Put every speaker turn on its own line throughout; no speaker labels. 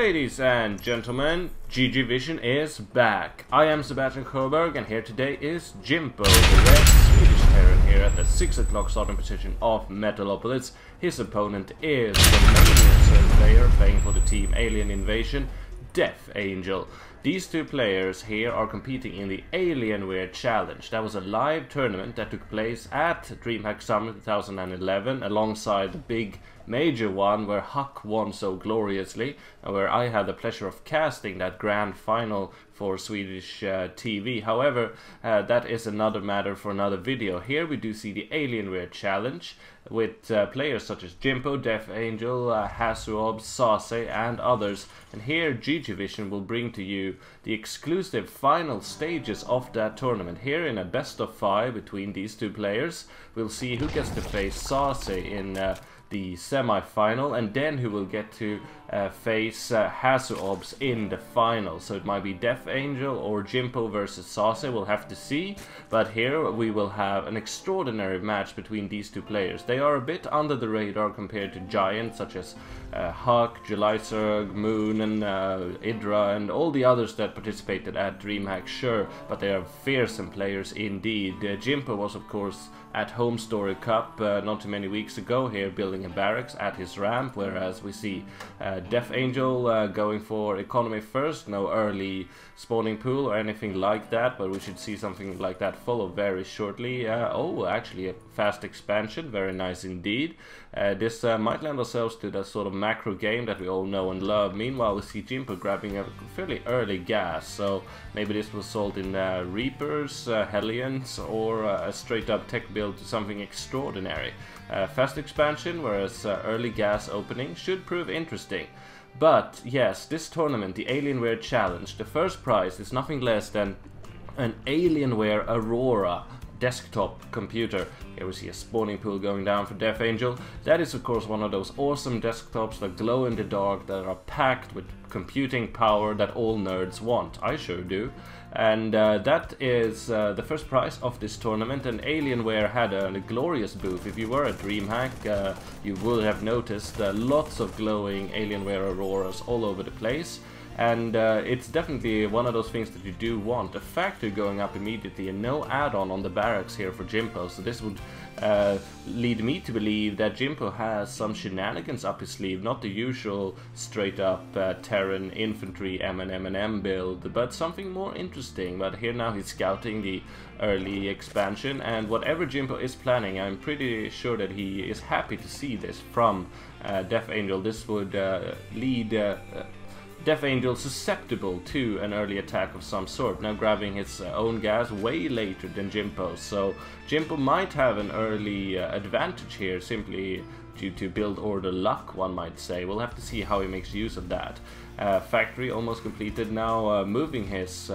Ladies and gentlemen, GG Vision is back. I am Sebastian Coburg and here today is Jimpo, the red Swedish Terran here at the 6 o'clock starting position of Metalopolis. His opponent is the main player playing for the team Alien Invasion, DeathAngel. These two players here are competing in the Alienware Challenge. That was a live tournament that took place at Dreamhack Summer 2011 alongside the big major one where Huck won so gloriously and where I had the pleasure of casting that grand final for Swedish TV. However, that is another matter for another video. Here we do see the Alienware Challenge with players such as Jimpo, DeathAngel, Hasuob, Sase and others. And here GG Vision will bring to you the exclusive final stages of that tournament. Here in a best of 5 between these two players, we'll see who gets to face Sase in the semi-final, and then who will get to face Hasuobs in the final. So it might be DeathAngel or Jimpo versus Sase, we'll have to see. But here we will have an extraordinary match between these two players. They are a bit under the radar compared to giants such as Huck, Julysurg, Moon and Idra and all the others that participated at Dreamhack, sure, but they are fearsome players indeed. Jimpo was of course at Home Story Cup not too many weeks ago here building a barracks at his ramp, whereas we see DeathAngel going for economy first, no early spawning pool or anything like that, but we should see something like that follow very shortly. Oh, actually a fast expansion, very nice indeed. This might lend ourselves to the sort of macro game that we all know and love. Meanwhile, we see Jimpo grabbing a fairly early gas, so maybe this will result in Reapers, Hellions, or a straight up tech build to something extraordinary. Fast expansion, whereas early gas opening should prove interesting. But yes, this tournament, the Alienware Challenge, the first prize is nothing less than an Alienware Aurora desktop computer. Here we see a spawning pool going down for DeathAngel. That is of course one of those awesome desktops that glow in the dark, that are packed with computing power that all nerds want. I sure do. And that is the first prize of this tournament, and Alienware had a glorious booth. If you were at Dreamhack, you would have noticed lots of glowing Alienware Auroras all over the place. And it's definitely one of those things that you do want. A factory going up immediately and no add-on on the barracks here for Jimpo. So this would lead me to believe that Jimpo has some shenanigans up his sleeve. Not the usual straight-up Terran infantry M build, but something more interesting. But here now he's scouting the early expansion, and whatever Jimpo is planning, I'm pretty sure that he is happy to see this from DeathAngel. This would lead DeathAngel susceptible to an early attack of some sort, now grabbing his own gas way later than Jimpo. So Jimpo might have an early advantage here, simply due to build order luck, one might say. We'll have to see how he makes use of that. Factory almost completed, now moving his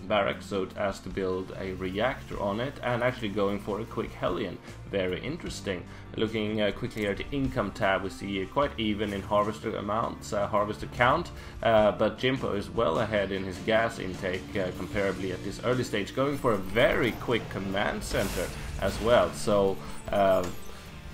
barracks so as to build a reactor on it, and actually going for a quick Hellion. Very interesting. Looking quickly here at the income tab, we see quite even in harvester amounts, harvester count, but Jimpo is well ahead in his gas intake comparably at this early stage, going for a very quick command center as well. So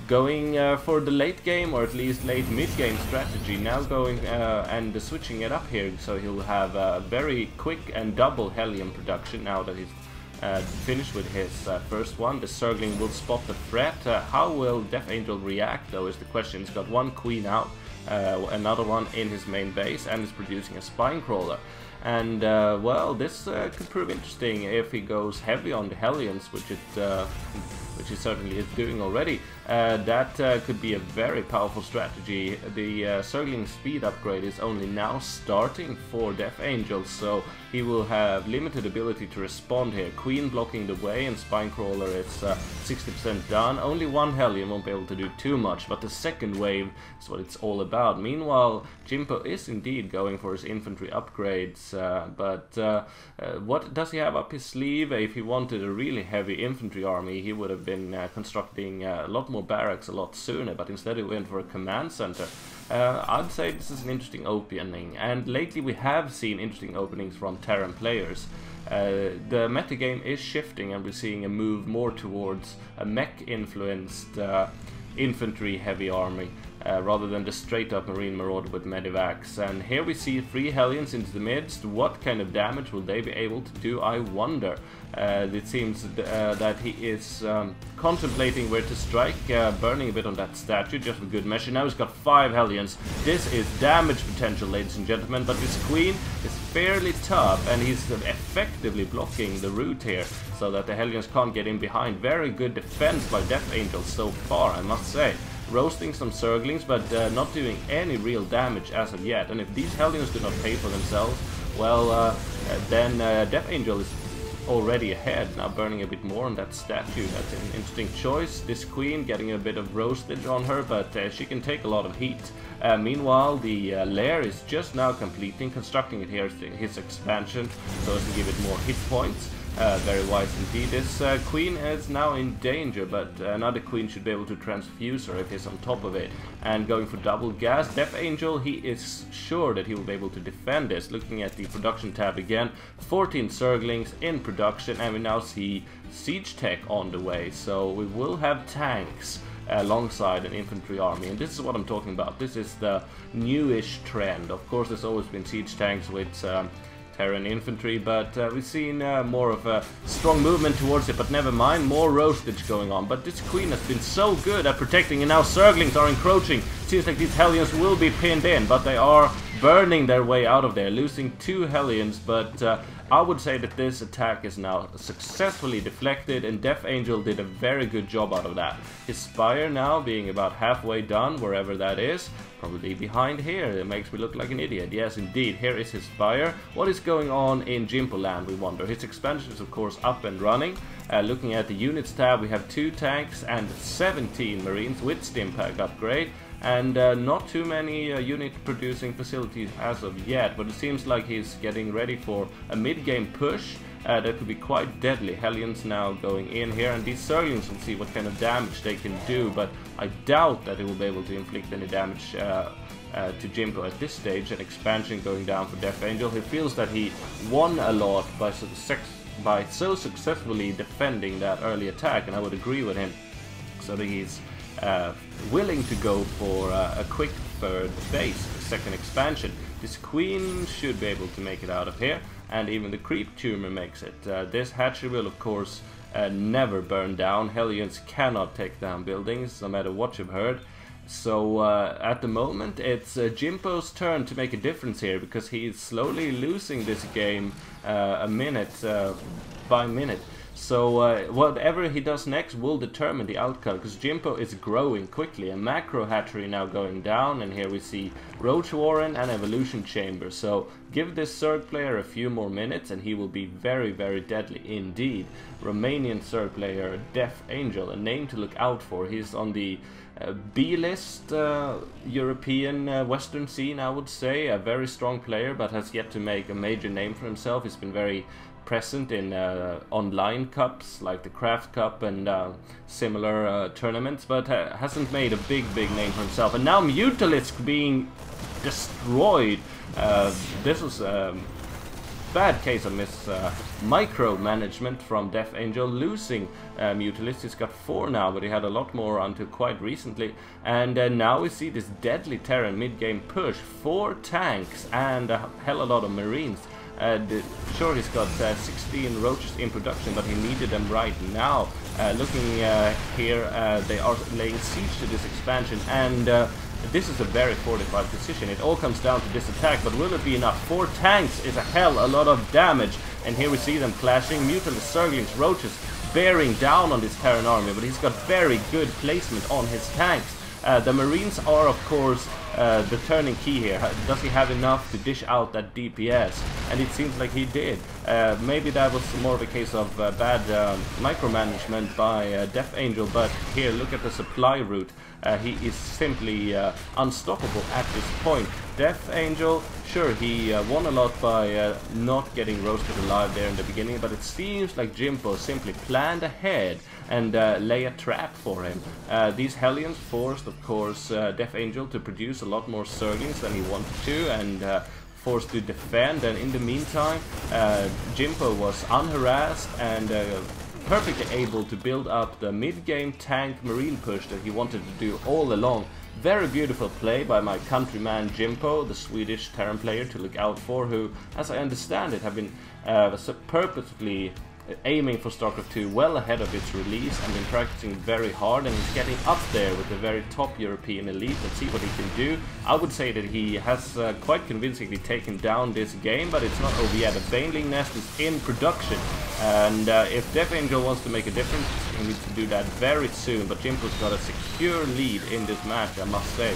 going for the late game, or at least late mid-game strategy, now going and switching it up here, so he'll have a very quick and double Hellion production now that he's finished with his first one. The Zergling will spot the threat. How will DeathAngel react though is the question. He's got one queen out, another one in his main base, and is producing a spine crawler. And well, this could prove interesting if he goes heavy on the Hellions, which he certainly is doing already. That could be a very powerful strategy. The Zergling speed upgrade is only now starting for DeathAngel, so he will have limited ability to respond here. Queen blocking the way, and Spine Crawler is 60% done. Only one Hellion won't be able to do too much, but the second wave is what it's all about. Meanwhile, Jimpo is indeed going for his infantry upgrades, but what does he have up his sleeve? If he wanted a really heavy infantry army, he would have been constructing a lot more barracks a lot sooner, but instead he went for a command center. I'd say this is an interesting opening, and lately we have seen interesting openings from Terran players. The metagame is shifting, and we're seeing a move more towards a mech-influenced infantry heavy army. Rather than the straight up Marine Marauder with Medivacs. And here we see 3 Hellions into the midst. What kind of damage will they be able to do, I wonder? It seems that he is contemplating where to strike, burning a bit on that statue just for good measure. Now he's got 5 Hellions. This is damage potential, ladies and gentlemen, but this Queen is fairly tough, and he's effectively blocking the route here so that the Hellions can't get in behind. Very good defense by DeathAngel so far, I must say. Roasting some Zerglings, but not doing any real damage as of yet. And if these Hellions do not pay for themselves, well, then DeathAngel is already ahead, now burning a bit more on that statue. That's an interesting choice. This Queen getting a bit of roastage on her, but she can take a lot of heat. Meanwhile, the lair is just now constructing it here, his expansion, so as to give it more hit points. Very wise indeed. This Queen is now in danger, but another Queen should be able to transfuse her if he's on top of it. And going for double gas, DeathAngel, he is sure that he will be able to defend this. Looking at the production tab again, 14 Zerglings in production, and we now see siege tech on the way, so we will have tanks alongside an infantry army, and this is what I'm talking about. This is the newish trend. Of course, there's always been siege tanks with Terran infantry, but we've seen more of a strong movement towards it, but never mind, more roastage going on. But this Queen has been so good at protecting, and now Zerglings are encroaching. Seems like these Hellions will be pinned in, but they are burning their way out of there, losing 2 Hellions, but I would say that this attack is now successfully deflected, and DeathAngel did a very good job out of that. His Spire now being about halfway done, wherever that is, probably behind here. It makes me look like an idiot. Yes, indeed, here is his Spire. What is going on in Jimpo land, we wonder? His expansion is, of course, up and running. Looking at the units tab, we have 2 tanks and 17 Marines with Stimpack upgrade. And not too many unit producing facilities as of yet, but it seems like he's getting ready for a mid-game push that could be quite deadly. Hellions now going in here, and these Zerglings will see what kind of damage they can do, but I doubt that they will be able to inflict any damage to Jimpo at this stage. An expansion going down for DeathAngel. He feels that he won a lot by so successfully defending that early attack, and I would agree with him. So that he's willing to go for a quick 3rd base, second expansion. This Queen should be able to make it out of here, and even the Creep Tumor makes it. This hatchery will, of course, never burn down. Hellions cannot take down buildings, no matter what you've heard. So at the moment, it's Jimpo's turn to make a difference here, because he's slowly losing this game minute by minute. So whatever he does next will determine the outcome, because Jimpo is growing quickly. A macro hatchery now going down, and here we see Roach Warren and Evolution Chamber. So give this Zerg player a few more minutes and he will be very, very deadly indeed. Romanian Zerg player DeathAngel, a name to look out for. He's on the B-list European Western scene, I would say. A very strong player, but has yet to make a major name for himself. He's been very present in online cups like the Craft Cup and similar tournaments, but hasn't made a big name for himself. And now Mutalisk being destroyed. This was a bad case of micromanagement from DeathAngel, losing Mutalisk. He's got 4 now, but he had a lot more until quite recently. And now we see this deadly Terran mid-game push. 4 tanks and a hell of a lot of Marines. Sure, he's got 16 roaches in production, but he needed them right now. Looking here, they are laying siege to this expansion, and this is a very fortified position. It all comes down to this attack, but will it be enough? 4 tanks is a hell a lot of damage, and here we see them clashing. Mutalist, Zerglings, roaches bearing down on this Terran army, but he's got very good placement on his tanks. The Marines are, of course, the turning key here. Does he have enough to dish out that DPS? And it seems like he did. Maybe that was more of a case of bad micromanagement by DeathAngel, but here, look at the supply route. He is simply unstoppable at this point. DeathAngel, sure, he won a lot by not getting roasted alive there in the beginning, but it seems like Jimpo simply planned ahead and lay a trap for him. These Hellions forced, of course, DeathAngel to produce a lot more Zerglings than he wanted to, and forced to defend. And in the meantime, Jimpo was unharassed and perfectly able to build up the mid-game tank marine push that he wanted to do all along. Very beautiful play by my countryman Jimpo, the Swedish Terran player to look out for, who, as I understand it, have been purposefully aiming for StarCraft 2 well ahead of its release and been practicing very hard, and he's getting up there with the very top European elite. Let's see what he can do. I would say that he has quite convincingly taken down this game, but it's not over yet. The Baneling Nest is in production, and if DeathAngel wants to make a difference, he needs to do that very soon. But Jimpo's got a secure lead in this match, I must say.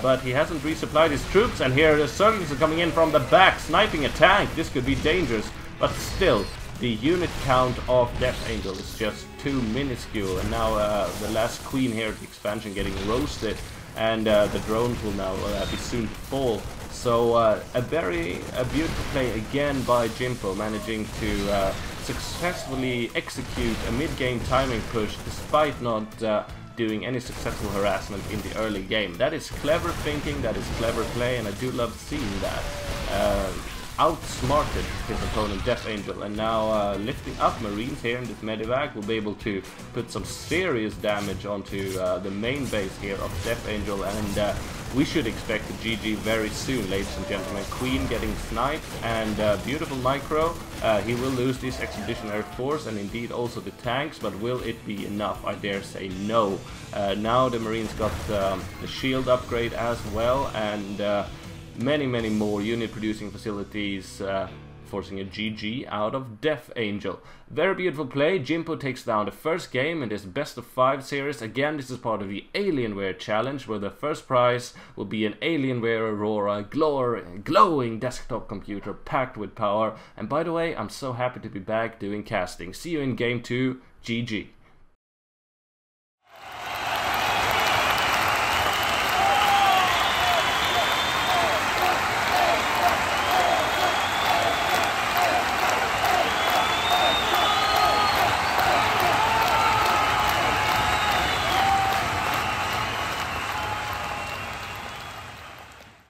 But he hasn't resupplied his troops, and here the Zerglings are coming in from the back, sniping a tank. This could be dangerous, but still, the unit count of DeathAngel is just too minuscule, and now the last queen here at the expansion getting roasted, and the drones will now be soon to fall. So a beautiful play again by Jimpo, managing to successfully execute a mid-game timing push despite not doing any successful harassment in the early game. That is clever thinking, that is clever play, and I do love seeing that. Outsmarted his opponent DeathAngel, and now lifting up Marines here in this medevac will be able to put some serious damage onto the main base here of DeathAngel, and we should expect a GG very soon, ladies and gentlemen. Queen getting sniped, and beautiful micro. He will lose this expeditionary force and indeed also the tanks, but will it be enough? I dare say no. Now the Marines got the shield upgrade as well, and many more unit producing facilities, forcing a GG out of DeathAngel. Very beautiful play. Jimpo takes down the first game in this best of 5 series. Again, this is part of the Alienware challenge, where the first prize will be an Alienware Aurora glowing desktop computer packed with power. And by the way, I'm so happy to be back doing casting. See you in game 2. GG.